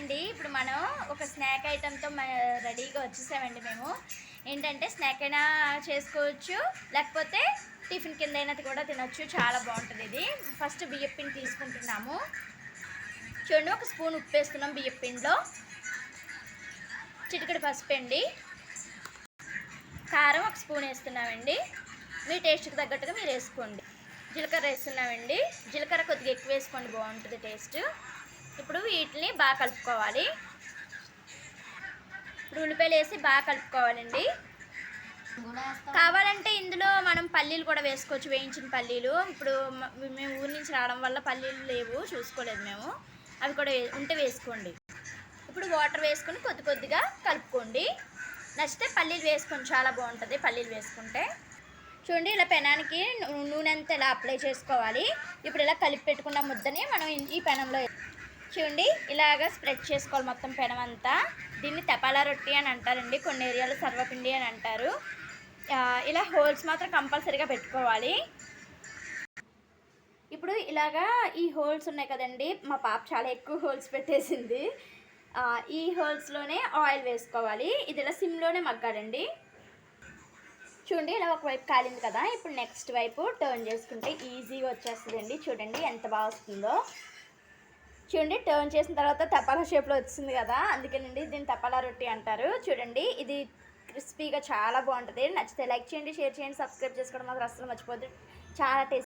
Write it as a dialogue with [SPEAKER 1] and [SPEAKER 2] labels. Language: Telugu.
[SPEAKER 1] అండి. ఇప్పుడు మనం ఒక స్నాక్ ఐటెంతో రెడీగా వచ్చేసామండి మేము. ఏంటంటే స్నాక్ అయినా చేసుకోవచ్చు, లేకపోతే టిఫిన్ కింద అయినా కూడా తినొచ్చు. చాలా బాగుంటుంది ఇది. ఫస్ట్ బియ్యం పిండి తీసుకుంటున్నాము. చూడండి, ఒక స్పూన్ ఉప్పు వేస్తున్నాం బియ్యం పిండిలో. చిటికెడు పసుపు అండి, కారం ఒక స్పూన్ వేస్తున్నామండి. మీ టేస్ట్కి తగ్గట్టుగా మీరు వేసుకోండి. జీలకర్ర వేస్తున్నామండి. జీలకర్ర కొద్దిగా ఎక్కువ వేసుకోండి, బాగుంటుంది టేస్ట్. ఇప్పుడు వీటిని బాగా కలుపుకోవాలి. ఇప్పుడు ఉల్లిపాయలు వేసి బాగా కలుపుకోవాలండి. కావాలంటే ఇందులో మనం పల్లీలు కూడా వేసుకోవచ్చు, వేయించిన పల్లీలు. ఇప్పుడు మేము ఊరి నుంచి రావడం వల్ల పల్లీలు లేవు, చూసుకోలేదు మేము. అవి కూడా ఉంటే వేసుకోండి. ఇప్పుడు వాటర్ వేసుకొని కొద్ది కొద్దిగా కలుపుకోండి. నచ్చితే పల్లీలు వేసుకొని, చాలా బాగుంటుంది పల్లీలు వేసుకుంటే. చూడండి, ఇలా పెనానికి నూనె అంతా ఇలా అప్లై చేసుకోవాలి. ఇప్పుడు ఇలా కలిపి పెట్టుకున్న ముద్దని మనం ఈ పెనంలో చూడండి ఇలాగా స్ప్రెడ్ చేసుకోవాలి మొత్తం పెనం అంతా. దీన్ని తపాలా రొట్టి అని అంటారండి, కొన్ని ఏరియాలో సర్వపిండి అని అంటారు. ఇలా హోల్స్ మాత్రం కంపల్సరీగా పెట్టుకోవాలి. ఇప్పుడు ఇలాగా ఈ హోల్స్ ఉన్నాయి కదండి, మా పాప చాలా ఎక్కువ హోల్స్ పెట్టేసింది. ఈ హోల్స్లోనే ఆయిల్ వేసుకోవాలి. ఇది ఇలా సిమ్లోనే మగ్గాలండి. చూడండి, ఇలా ఒకవైపు కాలింది కదా, ఇప్పుడు నెక్స్ట్ వైపు టర్న్ చేసుకుంటే ఈజీగా వచ్చేస్తుందండి. చూడండి ఎంత బాగా వస్తుందో. చూడండి, టర్న్ చేసిన తర్వాత తపాలా షేప్లో వచ్చింది కదా, అందుకేనండి దీన్ని తపాలా రొట్టి అంటారు. చూడండి, ఇది క్రిస్పీగా చాలా బాగుంటుంది. నచ్చితే లైక్ చేయండి, షేర్ చేయండి, సబ్స్క్రైబ్ చేసుకోవడం మాత్రం అస్సలు మర్చిపోద్దు. చాలా టేస్ట్